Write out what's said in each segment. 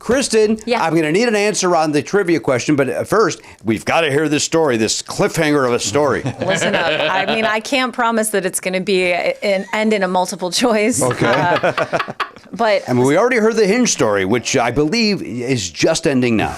Kristen, Yeah. I'm going to need an answer on the trivia question, but first, we've got to hear this story, this cliffhanger of a story. Listen up. I mean, I can't promise that it's going to be an end in a multiple choice. Okay. But I mean, we already heard the Hinge story, which I believe is just ending now.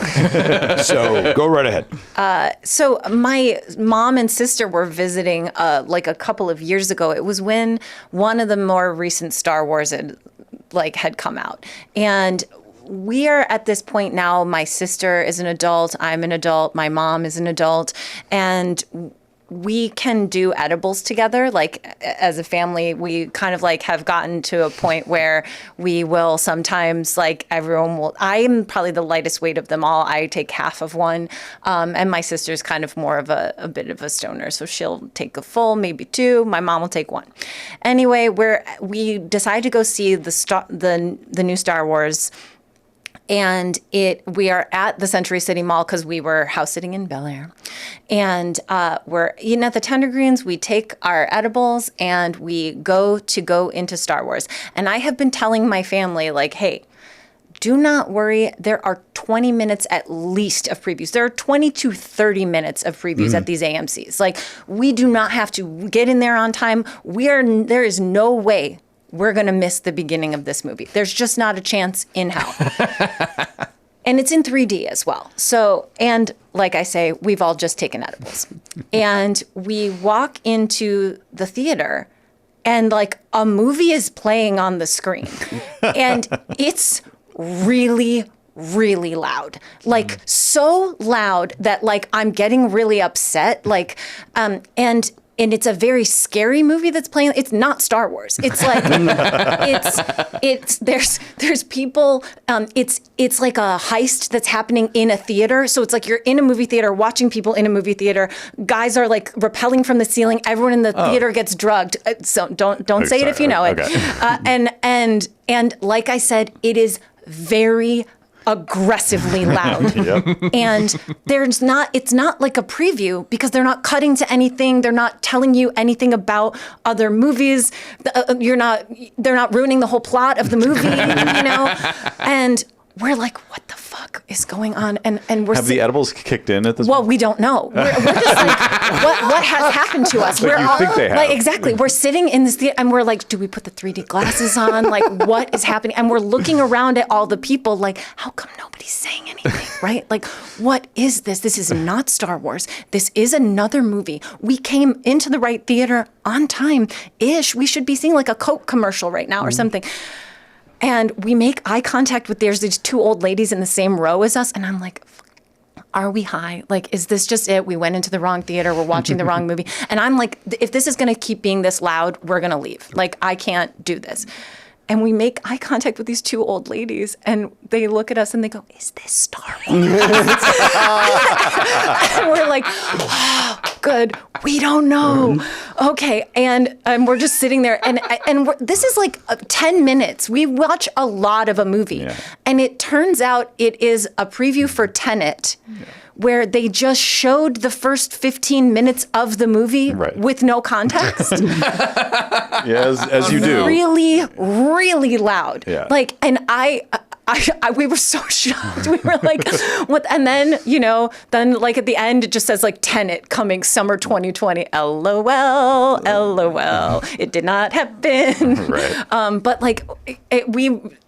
So go right ahead. so my mom and sister were visiting like a couple of years ago. It was when one of the more recent Star Wars had come out. And we are at this point now, my sister is an adult, I'm an adult, my mom is an adult, and we can do edibles together. Like as a family, we kind of like have gotten to a point where we will sometimes like everyone will, I'm probably the lightest weight of them all. I take half of one. And my sister's kind of more of a bit of a stoner. So she'll take a full, maybe two. My mom will take one. Anyway, we decided to go see the new Star Wars. And we are at the Century City Mall because we were house sitting in Bel Air. And we're eating at the Tender Greens. We take our edibles and we go into Star Wars. And I have been telling my family, like, hey, do not worry. There are 20 minutes at least of previews. There are 20 to 30 minutes of previews at these AMCs. Like, we do not have to get in there on time. There is no way we're going to miss the beginning of this movie. There's just not a chance in hell. And it's in 3D as well. So, and like I say, we've all just taken edibles. And we walk into the theater and like a movie is playing on the screen. And it's really, really loud. Like so loud that like I'm getting really upset. Like, and it's a very scary movie that's playing. It's not Star Wars. It's like there's people. It's like a heist that's happening in a theater. So it's like you're in a movie theater watching people in a movie theater. Guys are like rappelling from the ceiling. Everyone in the theater gets drugged. So don't say it if you know it. Okay. And like I said, it is very aggressively loud. Yep. And it's not like a preview because they're not cutting to anything. They're not telling you anything about other movies. They're not ruining the whole plot of the movie, you know? And we're like, what the fuck is going on? And we're Have the edibles kicked in at this Well, point? we don't know. We're just like, what has happened to us? But you think they have. Like, exactly. We're sitting in this theater and we're like, do we put the 3D glasses on? Like, what is happening? And we're looking around at all the people like, how come nobody's saying anything, right? Like, what is this? This is not Star Wars. This is another movie. We came into the right theater on time-ish. We should be seeing like a Coke commercial right now or something. And we make eye contact with, there's these two old ladies in the same row as us. And I'm like, are we high? Like, is this just it? We went into the wrong theater. We're watching the wrong movie. And I'm like, if this is going to keep being this loud, we're going to leave. Like, I can't do this. And we make eye contact with these two old ladies, and they look at us and they go, is this Star Wars? And we're like, oh, good. We don't know. Okay. And we're just sitting there, and this is like 10 minutes. We watch a lot of a movie. Yeah. And it turns out it is a preview for Tenet. Yeah. Where they just showed the first 15 minutes of the movie with no context. Yeah, as you do. Really, really loud. Yeah. Like, and we were so shocked. We were like, what? And then, then like at the end, it just says like Tenet coming summer 2020. LOL, LOL. It did not happen. Right. But like,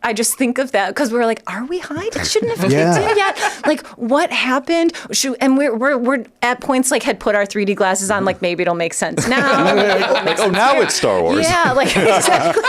I just think of that because we were like, are we high? It shouldn't have kicked in yet. Like, what happened? And we're at points like had put our 3D glasses on. Like, maybe it'll make sense now. Now it's Star Wars. Yeah, like exactly.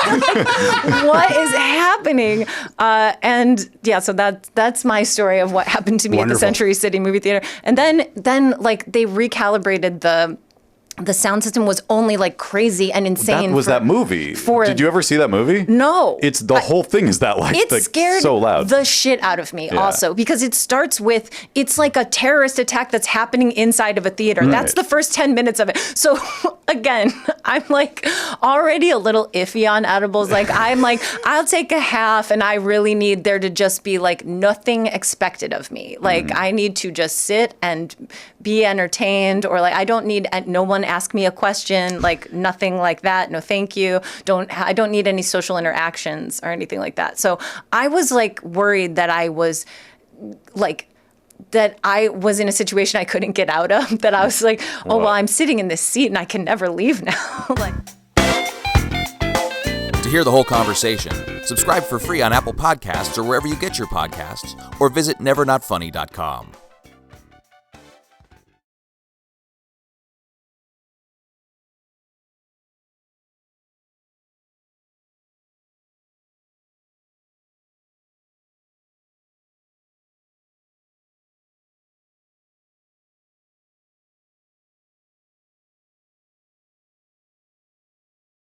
What is happening? And yeah, so that's my story of what happened to me at the Century City movie theater. And then like they recalibrated the sound system was only like crazy and insane. That was that movie. Did you ever see that movie? No. It's the whole thing is that like it scared so loud. The shit out of me also because it starts with it's like a terrorist attack that's happening inside of a theater. Right. That's the first 10 minutes of it. So again, I'm like already a little iffy on edibles. Like I'm like, I'll take a half and I really need there to just be like nothing expected of me. Like I need to just sit and be entertained, or like I don't need no one ask me a question, like nothing like that. No, thank you. I don't need any social interactions or anything like that. So I was like worried that I was in a situation I couldn't get out of, that I was like, oh, well, I'm sitting in this seat and I can never leave now. Like. To hear the whole conversation, subscribe for free on Apple Podcasts or wherever you get your podcasts, or visit nevernotfunny.com.